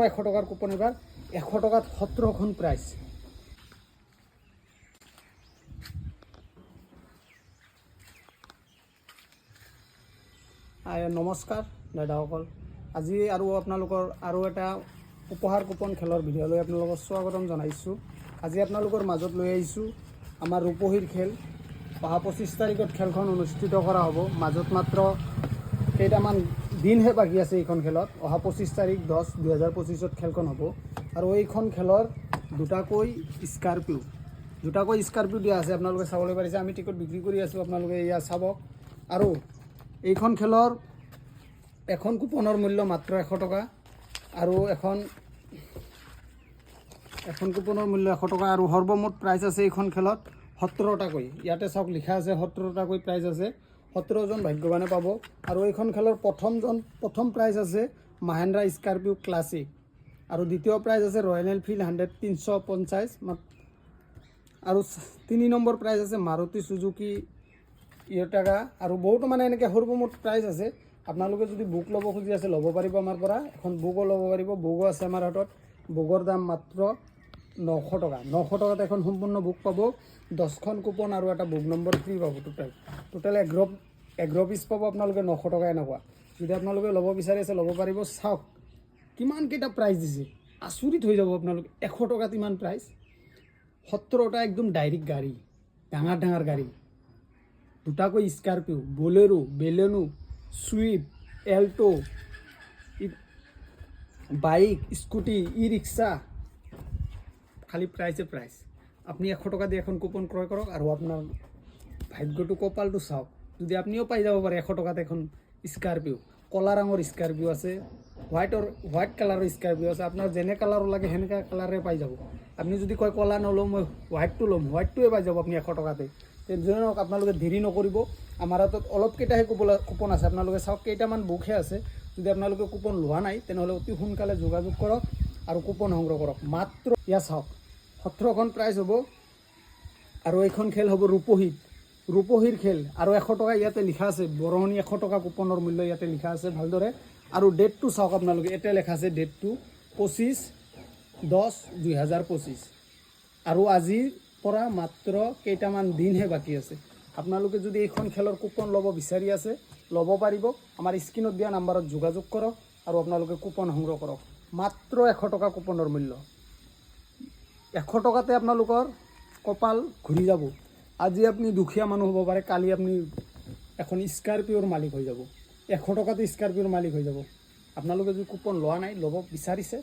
100 টাকাৰ coupon এবাৰ 100 টাকাত 17খন prize. নমস্কাৰ দাদাসকল, আজি আৰু আপোনালোকৰ আৰু এটা উপহাৰ কুপন খেলৰ ভিডিঅ'লৈ আপোনালোকক স্বাগতম জনাইছোঁ। আজি আপোনালোকৰ মাজত লৈ আহিছোঁ আমাৰ ৰূপহীৰ খেল। অহা 25 তাৰিখত খেলখন অনুষ্ঠিত কৰা হ'ব। মাজত মাত্ৰ কেইটামান দিনহে বাকী আছে এইখন খেলত। অহা 25 তাৰিখ 10/2025 খেলখন হ'ব আৰু এইখন খেলৰ দুটাকৈ স্কৰ্পিঅ দিয়া আছে। আপোনালোকে চাবলৈ পাৰিছে, আমি টিকট বিক্ৰী কৰি আছোঁ, আপোনালোকে এয়া চাব। আৰু এইখন খেলৰ এখন কুপনৰ মূল্য মাত্ৰ 100 টকা আৰু এখন কুপনৰ মূল্য 100 টকা আৰু সৰ্বমুঠ প্ৰাইজ আছে এইখন খেলত 17টাকৈ। ইয়াতে চাওক লিখা আছে 17টাকৈ প্ৰাইজ আছে। 17জন ভাগ্যৱানে পাব। আৰু এইখন খেলৰ প্ৰথম প্ৰাইজ আছে মাহেন্দ্ৰা স্কৰ্পিঅ ক্লাছিক আৰু দ্বিতীয় প্ৰাইজ আছে ৰয়েল এনফিল্ড 100 350 আৰু 3 নম্বৰ প্ৰাইজ আছে মাৰুতি সুজুকি ইৰটিগা আৰু বহুতো মানে এনেকৈ সৰ্বমুঠ প্ৰাইজ আছে। আপোনালোকে যদি বুক ল'ব খুজি আছে ল'ব পাৰিব আমাৰ পৰা। এখন বুকো ল'ব পাৰিব, বুকো আছে আমাৰ হাতত। বুকৰ দাম মাত্ৰ 900 টকা। 900 টকাত এখন সম্পূৰ্ণ বুক পাব, 10খন কুপন আৰু এটা বুক নম্বৰ ফ্ৰী পাব। টোটেল 11 পিচ পাব আপোনালোকে 900 টকা এনেকুৱা। যদি আপোনালোকে ল'ব বিচাৰি আছে ল'ব পাৰিব। চাওক কিমানকেইটা প্ৰাইজ দিছে, আচৰিত হৈ যাব আপোনালোকে। 100 টকাত ইমান প্ৰাইজ, 17টা একদম ডাইৰেক্ট গাড়ী, ডাঙৰ গাড়ী, দুটাকৈ Scorpio, Bolero, Baleno, Swift, Alto, bike, scooty, e rickshaw, খালি প্ৰাইজ। আপুনি 100 টকা দি এখন কুপন ক্ৰয় কৰক আৰু আপোনাৰ ভাগ্যটো, কপালটো চাওক। যদি আপুনিও পাই যাব পাৰে 100 টকাত এখন স্কৰ্পিঅ। কলা ৰঙৰ স্কৰ্পিঅ আছে, হোৱাইট কালাৰৰ স্কৰ্পিঅ আছে। আপোনাৰ যেনে কালাৰ লাগে সেনেকা কালাৰে পাই যাব। আপুনি যদি কয় কলা নলওঁ, মই হোৱাইটটো ল'ম, হোৱাইটটোৱে পাই যাব আপুনি 100 টকাতে। তেনেহ'লে আপোনালোকে দেৰি নকৰিব। আমাৰ হাতত অলপকেইটাহে কুপন আছে, আপোনালোকে চাওক কেইটামান বুকহে আছে। যদি আপোনালোকে কুপন লোৱা নাই তেনেহ'লে অতি সোনকালে যোগাযোগ কৰক আৰু কুপন সংগ্ৰহ কৰক। মাত্ৰ ইয়াত চাওক 17খন প্ৰাইজ হ'ব আৰু এইখন খেল হ'ব ৰূপহীৰ খেল। আৰু 100 টকা ইয়াতে লিখা আছে, বৰঙণি 100 টকা কুপনৰ মূল্য ইয়াতে লিখা আছে ভালদৰে। আৰু ডেটটো চাওক আপোনালোকে, ইয়াতে লিখা আছে ডেটটো 25/10/2025 আৰু আজিৰ পৰা মাত্ৰ কেইটামান দিনহে বাকী আছে। আপোনালোকে যদি এইখন খেলৰ কুপন ল'ব বিচাৰি আছে ল'ব পাৰিব। আমাৰ স্ক্ৰীণত দিয়া নাম্বাৰত যোগাযোগ কৰক আৰু আপোনালোকে কুপন সংগ্ৰহ কৰক। মাত্ৰ 100 টকা কুপনৰ মূল্য। 100 টকাতে আপোনালোকৰ কপাল ঘূৰি যাব। আজি আপুনি দুখীয়া মানুহ হ'ব পাৰে, কালি আপুনি এখন স্কৰ্পিঅ'ৰ মালিক হৈ যাব। 100 টকাতে স্কৰ্পিঅ'ৰ মালিক হৈ যাব। আপোনালোকে যদি কুপন লোৱা নাই, ল'ব বিচাৰিছে